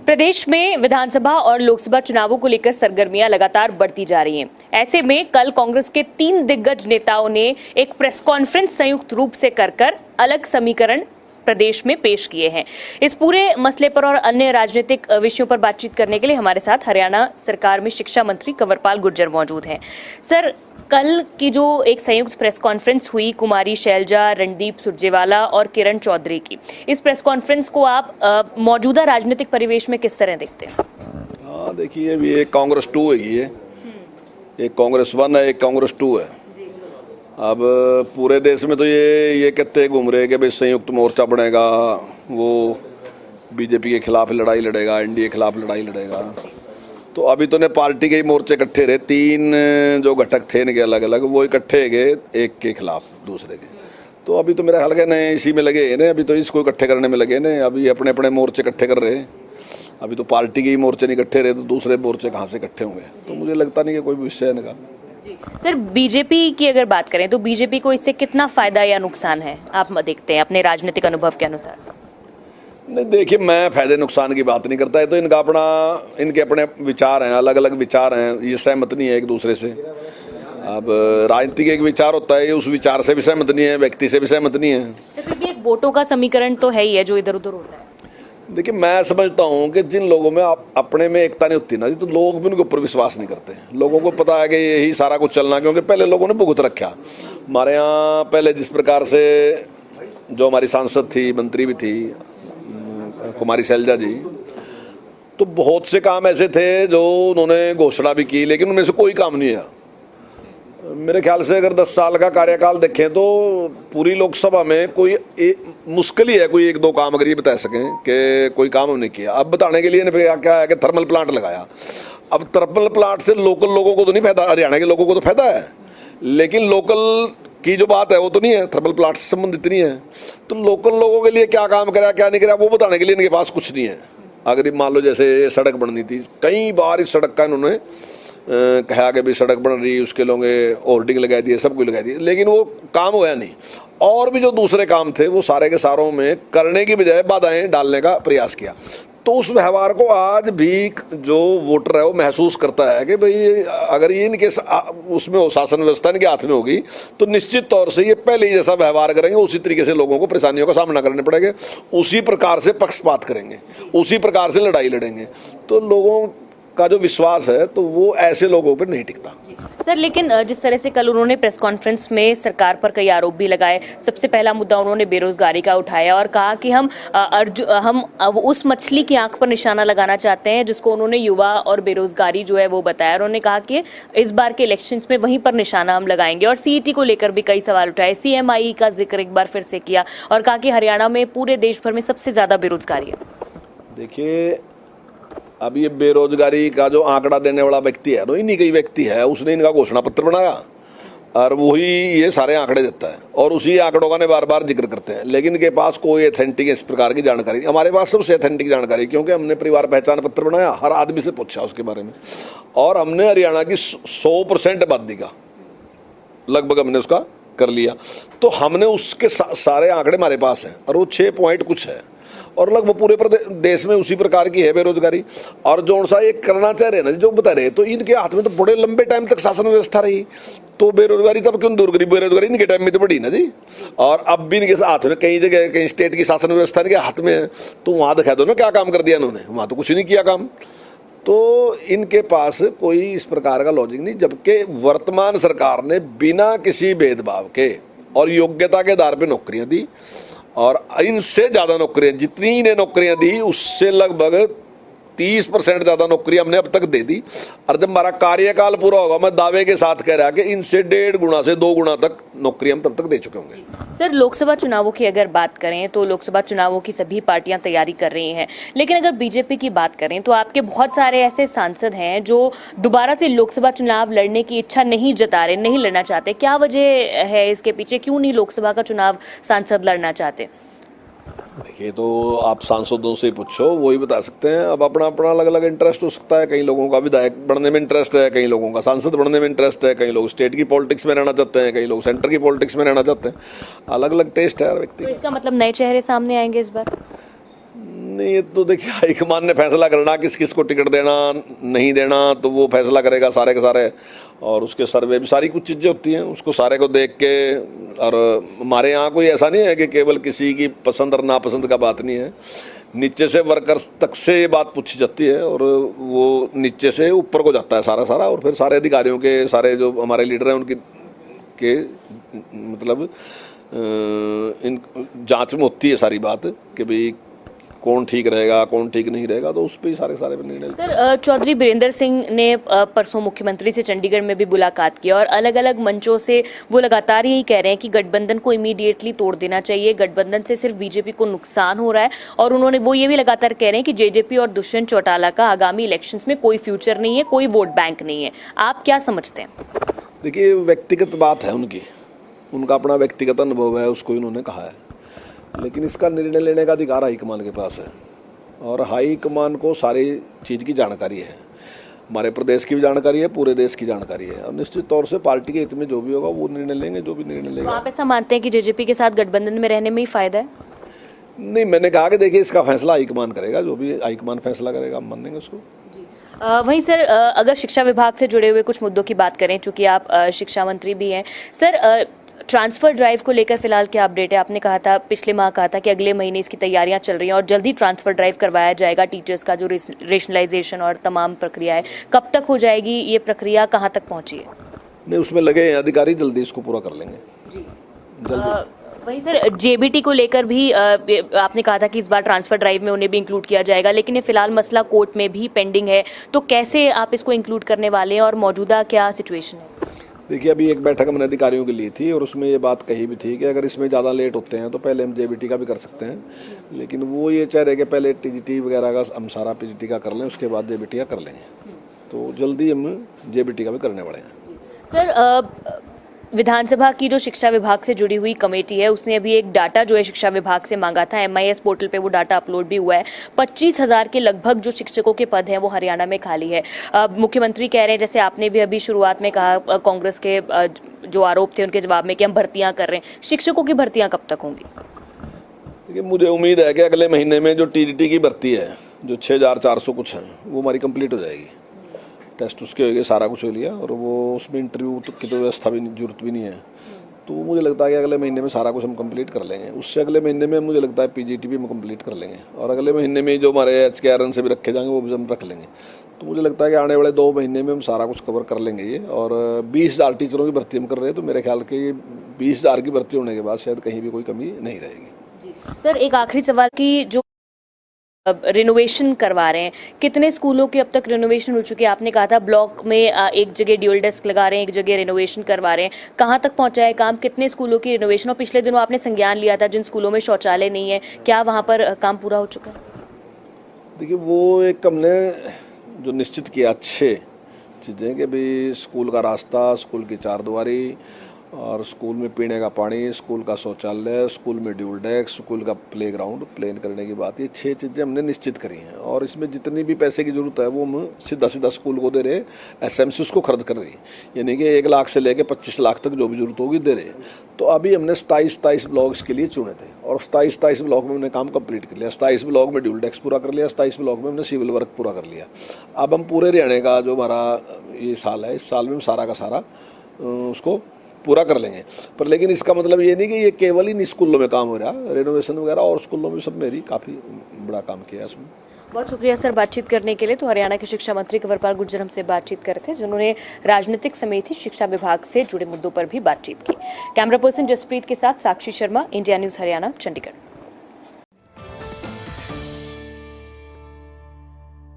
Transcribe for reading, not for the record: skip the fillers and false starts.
प्रदेश में विधानसभा और लोकसभा चुनावों को लेकर सरगर्मियां लगातार बढ़ती जा रही हैं। ऐसे में कल कांग्रेस के 3 दिग्गज नेताओं ने एक प्रेस कॉन्फ्रेंस संयुक्त रूप से कर अलग समीकरण प्रदेश में पेश किए हैं। इस पूरे मसले पर और अन्य राजनीतिक विषयों पर बातचीत करने के लिए हमारे साथ हरियाणा सरकार में शिक्षा मंत्री कंवरपाल गुर्जर मौजूद हैं। सर, कल की जो एक संयुक्त प्रेस कॉन्फ्रेंस हुई कुमारी शैलजा, रणदीप सुरजेवाला और किरण चौधरी की, इस प्रेस कॉन्फ्रेंस को आप मौजूदा राजनीतिक परिवेश में किस तरह देखते हैं? हाँ, देखिए, ये कांग्रेस 2 है। ये एक कांग्रेस 1 है, एक कांग्रेस 2 है। अब पूरे देश में तो ये कहते घूम रहे कि भाई संयुक्त मोर्चा बनेगा, वो बीजेपी के खिलाफ लड़ाई लड़ेगा, एनडीए के खिलाफ लड़ाई लड़ेगा। तो अभी तो ने पार्टी के ही मोर्चे इकट्ठे रहे, 3 जो घटक थे इनके अलग अलग, वो इकट्ठे गए एक के खिलाफ दूसरे के। तो अभी तो मेरा ख्याल है नए इसी में लगे हैं, अभी तो इसको इकट्ठे करने में लगे हैं। अभी अपने अपने मोर्चे इकट्ठे कर रहे हैं। अभी तो पार्टी के ही मोर्चे नहीं इकट्ठे रहे तो दूसरे मोर्चे कहाँ से इकट्ठे होंगे? तो मुझे लगता नहीं कि कोई विषय है इनका। सर, बीजेपी की अगर बात करें तो बीजेपी को इससे कितना फायदा या नुकसान है, आप देखते हैं अपने राजनीतिक अनुभव के अनुसार? नहीं, देखिए, मैं फायदे नुकसान की बात नहीं करता है। तो इनके अपने विचार हैं, अलग अलग विचार हैं, ये सहमत नहीं है एक दूसरे से। अब राजनीति का एक विचार होता है, ये उस विचार से भी सहमत नहीं है, व्यक्ति से भी सहमत नहीं है। तो फिर भी एक वोटों का समीकरण तो है ही है जो इधर उधर होता है। देखिए, मैं समझता हूँ कि जिन लोगों में अपने में एकता नहीं होती ना जी, तो लोग भी उनके ऊपर विश्वास नहीं करते। लोगों को पता है कि यही सारा कुछ चलना, क्योंकि पहले लोगों ने भुगत रखा। हमारे यहाँ पहले जिस प्रकार से जो हमारी सांसद थी, मंत्री भी थी, कुमारी शैलजा जी, तो बहुत से काम ऐसे थे जो उन्होंने घोषणा भी की, लेकिन उनमें से कोई काम नहीं आया। मेरे ख्याल से अगर 10 साल का कार्यकाल देखें तो पूरी लोकसभा में कोई मुश्किल ही है कोई 1-2 काम अगर ये बता सकें कि कोई काम हमने किया। अब बताने के लिए क्या है कि थर्मल प्लांट लगाया। अब थर्मल प्लांट से लोकल लोगों को तो नहीं फायदा, हरियाणा के लोगों को तो फायदा है, लेकिन लोकल की जो बात है वो तो नहीं है, थर्मल प्लांट से संबंधित नहीं है। तो लोकल लोगों के लिए क्या काम करा क्या नहीं करा वो बताने के लिए इनके पास कुछ नहीं है। अगर मान लो जैसे सड़क बननी थी, कई बार इस सड़क का इन्होंने कहा कि भाई सड़क बन रही है, उसके लोग होर्डिंग लगा दिए, सब कुछ लगा दिए, लेकिन वो काम होया नहीं। और भी जो दूसरे काम थे वो सारे के सारों में करने की बजाय बाधाएं डालने का प्रयास किया। तो उस व्यवहार को आज भी जो वोटर है वो महसूस करता है कि भाई अगर ये इनके उसमें हो, शासन व्यवस्था इनके हाथ में होगी, तो निश्चित तौर से ये पहले ही जैसा व्यवहार करेंगे, उसी तरीके से लोगों को परेशानियों का सामना करने पड़ेगा, उसी प्रकार से पक्षपात करेंगे, उसी प्रकार से लड़ाई लड़ेंगे। तो लोगों का जो विश्वास है तो वो ऐसे लोगों पर नहीं टिकता। सर, लेकिन जिस तरह से कल उन्होंने प्रेस कॉन्फ्रेंस में सरकार पर कई आरोप भी लगाए, सबसे पहला मुद्दा उन्होंने बेरोजगारी का उठाया और कहा कि हम अब उस मछली की आंख पर निशाना लगाना चाहते हैं जिसको उन्होंने युवा और बेरोजगारी जो है वो बताया। उन्होंने कहा कि इस बार के इलेक्शंस में वहीं पर निशाना हम लगाएंगे और सीईटी को लेकर भी कई सवाल उठाए। CMI का जिक्र एक बार फिर से किया और कहा कि हरियाणा में पूरे देश भर में सबसे ज्यादा बेरोजगारी है। देखिए, अब ये बेरोजगारी का जो आंकड़ा देने वाला व्यक्ति है, तो इन्हीं का ही व्यक्ति है, उसने इनका घोषणा पत्र बनाया और वही ये सारे आंकड़े देता है और उसी आंकड़ों का बार बार जिक्र करते हैं। लेकिन इनके पास कोई ऑथेंटिक इस प्रकार की जानकारी, हमारे पास सबसे ऑथेंटिक जानकारी, क्योंकि हमने परिवार पहचान पत्र बनाया, हर आदमी से पूछा उसके बारे में, और हमने हरियाणा की 100% आबादी का लगभग हमने उसका कर लिया। तो हमने उसके सारे आंकड़े हमारे पास हैं और वो 6 पॉइंट कुछ है और लगभग पूरे देश में उसी प्रकार की है बेरोजगारी। और जो सा ये करना चाह रहे ना जो बता रहे, तो इनके हाथ में तो बड़े लंबे टाइम तक शासन व्यवस्था रही, तो बेरोजगारी तब क्यों दूर करी? बेरोजगारी इनके टाइम में तो बढ़ी ना जी। और अब भी इनके हाथ में कई जगह, कई स्टेट की शासन व्यवस्था इनके हाथ में है, तो वहां दिखा दो ना क्या काम कर दिया इन्होंने, वहां तो कुछ नहीं किया काम। तो इनके पास कोई इस प्रकार का लॉजिक नहीं, जबकि वर्तमान सरकार ने बिना किसी भेदभाव के और योग्यता के आधार पर नौकरियां दी और इनसे ज्यादा नौकरियां, जितनी इन्हें नौकरियां दी उससे लगभग 30% ज्यादा नौकरियां हमने अब तक दे दी। और जब हमारा कार्यकाल पूरा होगा, मैं दावे के साथ कह रहा कि इनसे 1.5 गुना से 2 गुना तक नौकरियां हम तब तक दे चुके होंगे। सर, लोकसभा चुनावों की अगर बात करें तो लोकसभा चुनावों की सभी पार्टियां तैयारी कर रही हैं, लेकिन अगर बीजेपी की बात करें तो आपके बहुत सारे ऐसे सांसद हैं जो दोबारा से लोकसभा चुनाव लड़ने की इच्छा नहीं जता रहे, नहीं लड़ना चाहते। क्या वजह है इसके पीछे, क्यों नहीं लोकसभा का चुनाव सांसद लड़ना चाहते? देखिए, तो आप सांसदों से पूछो, वही बता सकते हैं। अब अपना अपना अलग अलग इंटरेस्ट हो सकता है, कई लोगों का विधायक बनने में इंटरेस्ट है, कई लोगों का सांसद बनने में इंटरेस्ट है, कई लोग स्टेट की पॉलिटिक्स में रहना चाहते हैं, कई लोग सेंटर की पॉलिटिक्स में रहना चाहते हैं। अलग अलग टेस्ट है हर व्यक्ति। तो इसका मतलब नए चेहरे सामने आएंगे इस बार? नहीं, ये तो देखिए हाईकमान ने फैसला करना किस किस को टिकट देना नहीं देना, तो वो फैसला करेगा सारे के सारे। और उसके सर्वे भी सारी कुछ चीज़ें होती हैं, उसको सारे को देख के। और हमारे यहाँ कोई ऐसा नहीं है कि केवल किसी की पसंद और नापसंद का बात नहीं है, नीचे से वर्कर्स तक से ये बात पूछी जाती है और वो नीचे से ऊपर को जाता है सारा और फिर सारे अधिकारियों के, सारे जो हमारे लीडर हैं उनकी के मतलब इन जांच में होती है सारी बात कि भाई कौन ठीक रहेगा कौन ठीक नहीं रहेगा, तो उस पर ही सारे निर्णय। सर, चौधरी बीरेंद्र सिंह ने परसों मुख्यमंत्री से चंडीगढ़ में भी मुलाकात की और अलग अलग मंचों से वो लगातार यही कह रहे हैं कि गठबंधन को इमीडिएटली तोड़ देना चाहिए, गठबंधन से सिर्फ बीजेपी को नुकसान हो रहा है। और वो ये भी लगातार कह रहे हैं कि जेजेपी और दुष्यंत चौटाला का आगामी इलेक्शंस में कोई फ्यूचर नहीं है, कोई वोट बैंक नहीं है। आप क्या समझते हैं? देखिए, व्यक्तिगत बात है उनकी, उनका अपना व्यक्तिगत अनुभव है, उसको इन्होंने कहा है, लेकिन इसका निर्णय लेने का अधिकार हाईकमान के पास है और हाईकमान को सारी चीज़ की जानकारी है, हमारे प्रदेश की भी जानकारी है, पूरे देश की जानकारी है। और निश्चित तौर से पार्टी के हित में जो भी होगा वो निर्णय लेंगे, जो भी निर्णय लेंगे। तो आप ऐसा मानते हैं कि जेजेपी के साथ गठबंधन में रहने में ही फायदा है? नहीं, मैंने कहा कि देखिए इसका फैसला हाईकमान करेगा, जो भी हाईकमान फैसला करेगा हम मानेंगे उसको। वहीं सर, अगर शिक्षा विभाग से जुड़े हुए कुछ मुद्दों की बात करें, चूंकि आप शिक्षा मंत्री भी हैं सर, ट्रांसफर ड्राइव को लेकर फिलहाल क्या अपडेट है? आपने कहा था, पिछले माह कहा था कि अगले महीने इसकी तैयारियां चल रही हैं और जल्दी ट्रांसफर ड्राइव करवाया जाएगा। टीचर्स का जो रेशनलाइजेशन और तमाम प्रक्रिया है, कब तक हो जाएगी ये प्रक्रिया, कहाँ तक पहुंची है? नहीं, उसमें लगे हैं अधिकारी, जल्दी इसको पूरा कर लेंगे जी, जल्दी। वहीं सर, जेबीटी को लेकर भी आपने कहा था कि इस बार ट्रांसफर ड्राइव में उन्हें भी इंक्लूड किया जाएगा, लेकिन ये फिलहाल मसला कोर्ट में भी पेंडिंग है, तो कैसे आप इसको इंक्लूड करने वाले हैं और मौजूदा क्या सिचुएशन है? देखिए, अभी एक बैठक हमने अधिकारियों की ली थी और उसमें ये बात कही भी थी कि अगर इसमें ज़्यादा लेट होते हैं तो पहले हम जेबीटी का भी कर सकते हैं, लेकिन वो ये चाह रहे कि पहले टीजीटी वगैरह का हम सारा पीजीटी का कर लें, उसके बाद जेबीटी का कर लेंगे। तो जल्दी हम जेबीटी का भी करने वाले हैं। सर, विधानसभा की जो शिक्षा विभाग से जुड़ी हुई कमेटी है, उसने अभी एक डाटा जो है शिक्षा विभाग से मांगा था, MIS पोर्टल पे वो डाटा अपलोड भी हुआ है। 25,000 के लगभग जो शिक्षकों के पद हैं वो हरियाणा में खाली है। मुख्यमंत्री कह रहे हैं, जैसे आपने भी अभी शुरुआत में कहा, कांग्रेस के जो आरोप थे उनके जवाब में, कि हम भर्तियां कर रहे हैं। शिक्षकों की भर्तियां कब तक होंगी? देखिए, मुझे उम्मीद है कि अगले महीने में जो टीजीटी की भर्ती है, जो 6,400 कुछ है, वो हमारी कंप्लीट हो जाएगी। टेस्ट उसके हो गए, सारा कुछ हो लिया और वो उसमें इंटरव्यू की तो व्यवस्था भी जरूरत भी नहीं है। तो मुझे लगता है कि अगले महीने में सारा कुछ हम कंप्लीट कर लेंगे। उससे अगले महीने में मुझे लगता है पीजीटी भी हम कंप्लीट कर लेंगे और अगले महीने में जो हमारे HKRN से भी रखे जाएंगे वो भी हम रख लेंगे। तो मुझे लगता है कि आने वाले 2 महीने में हम सारा कुछ कवर कर लेंगे ये। और 20,000 टीचरों की भर्ती हम कर रहे हैं, तो मेरे ख्याल के ये 20,000 की भर्ती होने के बाद शायद कहीं भी कोई कमी नहीं रहेगी। सर, एक आखिरी सवाल की जो रिनोवेशन करवा रहे हैं, कितने स्कूलों के अब तक रिनोवेशन हो चुके हैं? आपने कहा था ब्लॉक में एक जगह ड्यूल डेस्क लगा रहे हैं, एक जगह रिनोवेशन करवा रहे हैं, कहाँ तक पहुंचा है काम? कितने स्कूलों की रिनोवेशन? और पिछले दिनों आपने संज्ञान लिया था जिन स्कूलों में शौचालय नहीं है, क्या वहाँ पर काम पूरा हो चुका है? देखिए, वो एक हमने जो निश्चित किया अच्छे चीज़ें कि भाई स्कूल का रास्ता, स्कूल की चारदीवारी और स्कूल में पीने का पानी, स्कूल का शौचालय, स्कूल में ड्यूल डेस्क, स्कूल का प्लेग्राउंड प्लेन करने की बात, ये 6 चीज़ें हमने निश्चित करी हैं। और इसमें जितनी भी पैसे की जरूरत है वो हम सीधा स्कूल को दे रहे, SMC उसको खर्च कर रही, यानी कि 1 लाख से लेकर 25 लाख तक जो भी जरूरत होगी दे रहे। तो अभी हमने 27 ब्लॉक्स के लिए चुने थे और 27 ब्लॉक में हमने काम कंप्लीट कर लिया। 27 ब्लॉक में ड्यूल डेस्क पूरा कर लिया, 27 ब्लॉक में हमने सिविल वर्क पूरा कर लिया। अब हम पूरे हरियाणा का जो हमारा ये साल है, इस साल में हम सारा का सारा उसको पूरा कर लेंगे। पर लेकिन इसका मतलब ये नहीं कि ये केवल ही स्कूलों में काम हो रहा, रेनोवेशन वगैरह और स्कूलों में सब मेरी काफ़ी बड़ा काम किया है इसमें। बहुत शुक्रिया सर बातचीत करने के लिए। तो हरियाणा के शिक्षा मंत्री कंवरपाल गुर्जर हमसे बातचीत कर रहे थे, जिन्होंने राजनीतिक समेत ही शिक्षा विभाग से जुड़े मुद्दों पर भी बातचीत की। कैमरा पर्सन जसप्रीत के साथ साक्षी शर्मा, इंडिया न्यूज़ हरियाणा, चंडीगढ़।